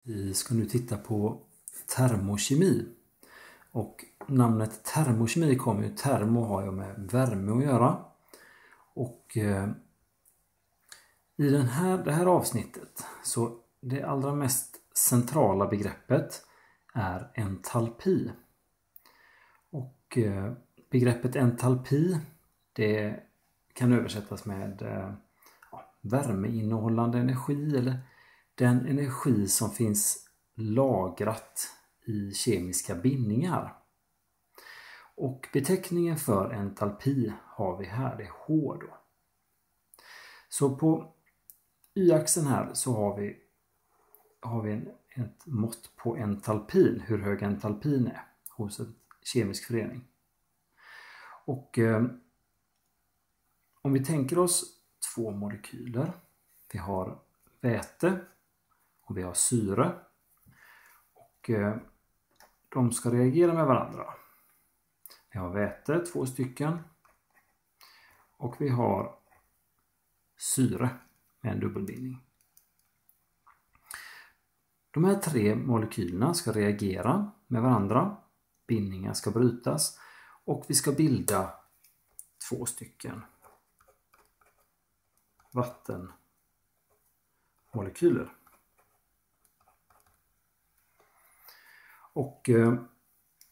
Vi ska nu titta på termokemi. Och namnet termokemi kommer ju, termo har ju med värme att göra. Och i det här avsnittet så det allra mest centrala begreppet är entalpi. Och begreppet entalpi, det kan översättas med värmeinnehållande energi eller den energi som finns lagrat i kemiska bindningar. Och beteckningen för entalpi har vi här, det är H då. Så på y-axeln här så har vi ett mått på entalpin, hur hög entalpin är hos en kemisk förening. Och om vi tänker oss två molekyler, vi har väte och vi har syre, och de ska reagera med varandra. Vi har väte, 2 stycken, och vi har syre med en dubbelbindning. De här 3 molekylerna ska reagera med varandra, bindningar ska brytas och vi ska bilda 2 stycken vattenmolekyler. Och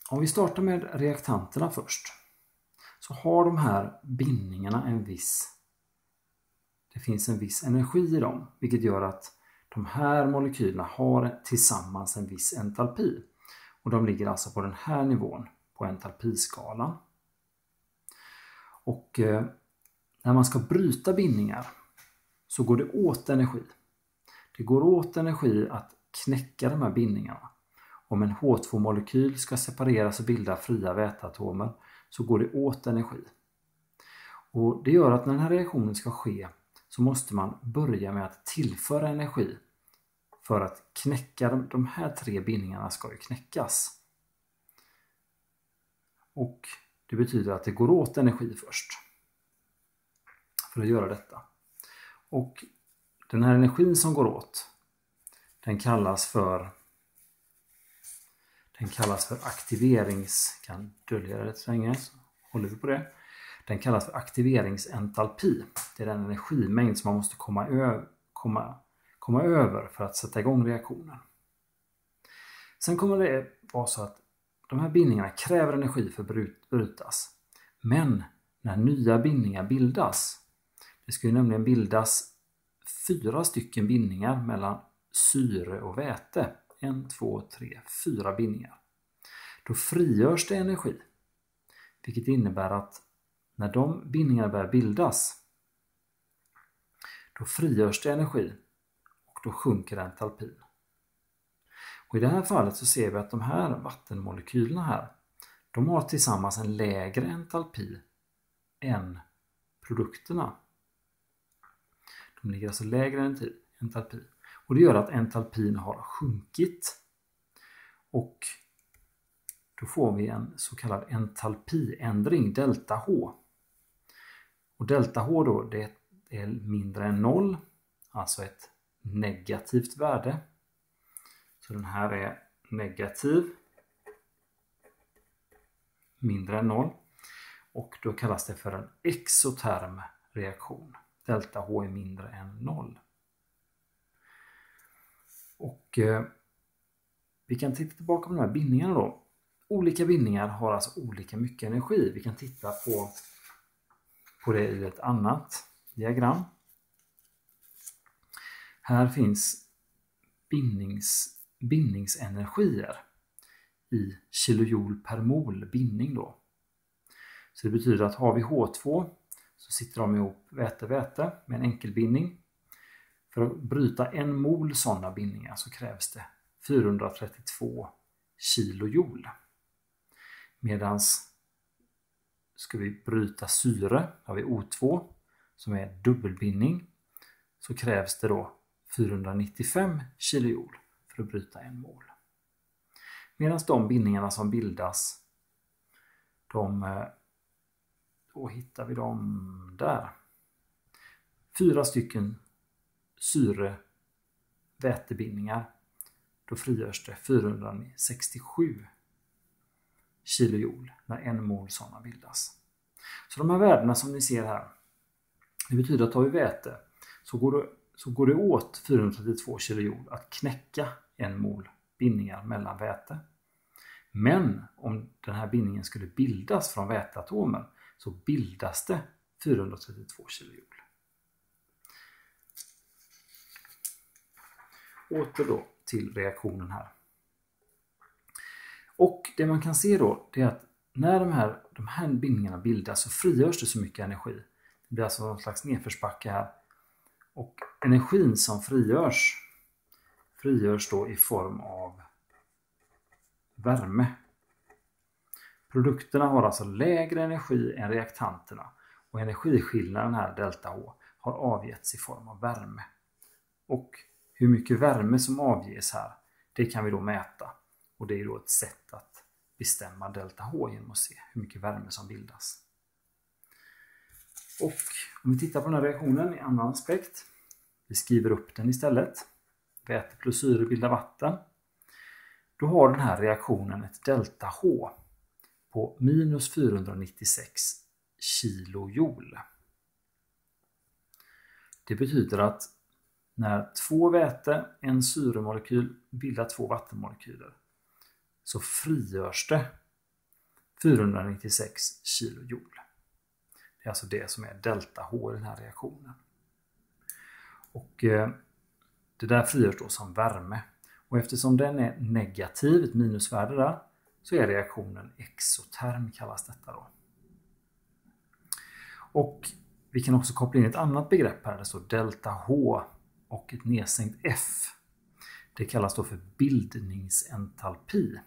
om vi startar med reaktanterna först, så har de här bindningarna det finns en viss energi i dem, vilket gör att de här molekylerna har tillsammans en viss entalpi. Och de ligger alltså på den här nivån på entalpiskalan. Och när man ska bryta bindningar så går det åt energi. Det går åt energi att knäcka de här bindningarna. Om en H2-molekyl ska separeras och bilda fria väteatomer så går det åt energi. Och det gör att när den här reaktionen ska ske så måste man börja med att tillföra energi för att knäcka de här 3 bindningarna ska ju knäckas. Och det betyder att det går åt energi först för att göra detta. Och den här energin som går åt, den kallas för kan dölja det så länge, så håller vi på det. Den kallas för aktiveringsentalpi. Det är den energimängd som man måste komma över för att sätta igång reaktionen. Sen kommer det vara så att de här bindningarna kräver energi för att brytas. Men när nya bindningar bildas, det ska ju nämligen bildas 4 stycken bindningar mellan syre och väte. 1, 2, 3, 4 bindningar. Då frigörs det energi. Vilket innebär att när de bindningarna börjar bildas, då frigörs det energi och då sjunker entalpin. Och i det här fallet så ser vi att de här vattenmolekylerna här, de har tillsammans en lägre entalpi än produkterna. De ligger alltså lägre än entalpi. Och det gör att entalpin har sjunkit. Och då får vi en så kallad entalpiändring, delta H. Och delta H då, det är mindre än 0, alltså ett negativt värde. Så den här är negativ, mindre än 0. Och då kallas det för en exoterm reaktion. Delta H är mindre än 0. Och vi kan titta tillbaka på de här bindningarna då. Olika bindningar har alltså olika mycket energi. Vi kan titta på det i ett annat diagram. Här finns bindningsenergier i kilojoule per mol bindning då. Så det betyder att har vi H2 så sitter de ihop väte-väte med en enkelbindning. För att bryta 1 mol sådana bindningar så krävs det 432 kilojoule. Medan ska vi bryta syre, har vi O2 som är dubbelbindning, så krävs det då 495 kilojoule för att bryta 1 mol. Medan de bindningarna som bildas, då hittar vi dem där. 4 stycken syre-vätebindningar. då frigörs det 467 kilojoule när 1 mol sådana bildas. Så de här värdena som ni ser här, det betyder att tar vi väte så går det åt 432 kilojoule att knäcka 1 mol bindningar mellan väte. Men om den här bindningen skulle bildas från väteatomer så bildas det 432 kilojoule. Åter då till reaktionen här. Och det man kan se då är att när de här bindningarna bildas så frigörs det så mycket energi. Det blir alltså någon slags nedförsbacke här. Och energin som frigörs då i form av värme. Produkterna har alltså lägre energi än reaktanterna och energiskillnaden här, delta H, har avgetts i form av värme. Och hur mycket värme som avges här, det kan vi då mäta. Och det är då ett sätt att bestämma delta H genom att se hur mycket värme som bildas. Och om vi tittar på den här reaktionen i annan aspekt, vi skriver upp den istället. Väte plus syre bildar vatten. Då har den här reaktionen ett delta H på minus 496 kilojoule. Det betyder att när 2 väte, en syremolekyl bildar 2 vattenmolekyler så frigörs det 496 kilojoule. Det är alltså det som är delta H i den här reaktionen. Och det där frigörs då som värme. Och eftersom den är negativ, ett minusvärde där, så är reaktionen exoterm, kallas detta då. Och vi kan också koppla in ett annat begrepp här, det står delta H och ett nedsänkt F. Det kallas då för bildningsentalpi.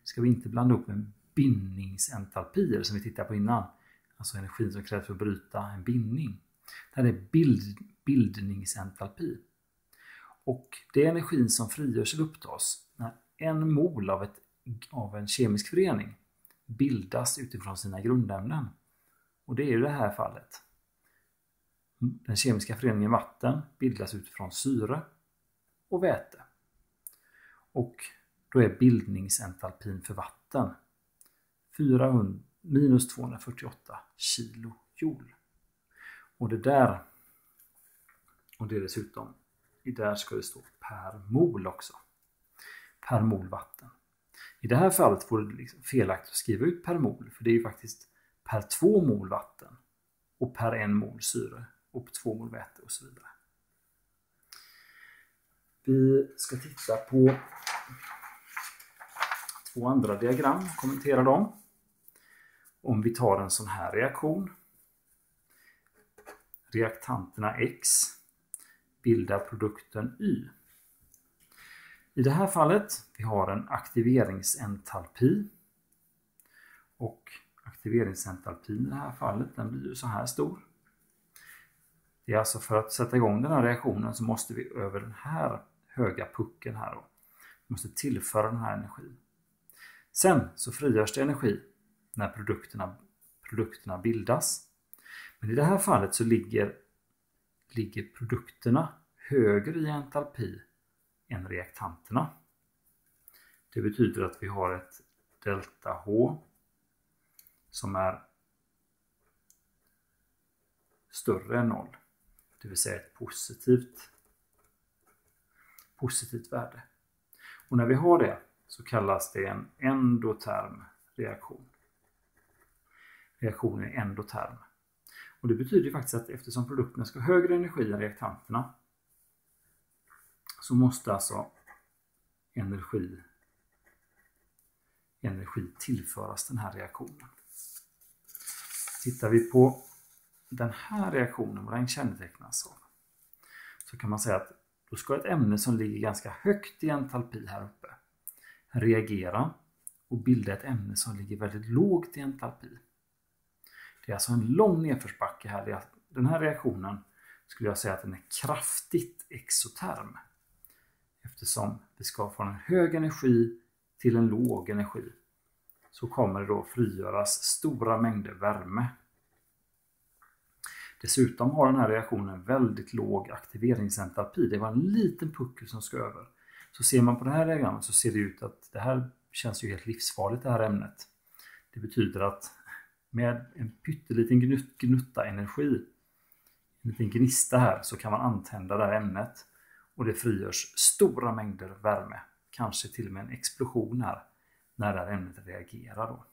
Ska vi inte blanda upp med bindningsentalpier som vi tittade på innan. Alltså energin som krävs för att bryta en bindning. Det här är bildningsentalpi. Och det är energin som frigörs eller upptas när 1 mol av en kemisk förening bildas utifrån sina grundämnen. Och det är ju det här fallet. Den kemiska föreningen vatten bildas utifrån syre och väte. Och då är bildningsentalpin för vatten minus 248 kilojoule. Och det är dessutom, där ska det stå per mol också. Per mol vatten. I det här fallet vore det liksom felaktigt att skriva ut per mol, för det är ju faktiskt per 2 mol vatten och per 1 mol syre och per 2 mol väte och så vidare. Vi ska titta på 2 andra diagram och kommentera dem. Om vi tar en sån här reaktion. Reaktanterna X bildar produkten Y. I det här fallet vi har en aktiveringsentalpi. Och aktiveringsentalpin i det här fallet, den blir ju så här stor. Det är alltså för att sätta igång den här reaktionen så måste vi över den här höga pucken här då. Vi måste tillföra den här energin. Sen så frigörs det energi när produkterna bildas. Men i det här fallet så ligger produkterna högre i entalpi än reaktanterna. Det betyder att vi har ett delta H som är större än 0. Det vill säga ett positivt värde. Och när vi har det så kallas det en endoterm reaktion. Reaktionen är endoterm. Och det betyder faktiskt att eftersom produkterna ska ha högre energi än reaktanterna så måste alltså energi tillföras den här reaktionen. Tittar vi på den här reaktionen, vad den kännetecknas av, så kan man säga att då ska ett ämne som ligger ganska högt i entalpi här uppe reagera och bilda ett ämne som ligger väldigt lågt i entalpi. Det är alltså en lång nedförsbacke här. Den här reaktionen skulle jag säga att den är kraftigt exoterm. Eftersom vi ska från en hög energi till en låg energi så kommer det då frigöras stora mängder värme. Dessutom har den här reaktionen väldigt låg aktiveringsentalpi. Det var en liten puckel som ska över. Så ser man på det här diagrammet så ser det ut att det här känns ju helt livsfarligt, det här ämnet. Det betyder att med en pytteliten gnutta energi, en liten gnista här, så kan man antända det här ämnet och det frigörs stora mängder värme. Kanske till och med en explosion här när det här ämnet reagerar då.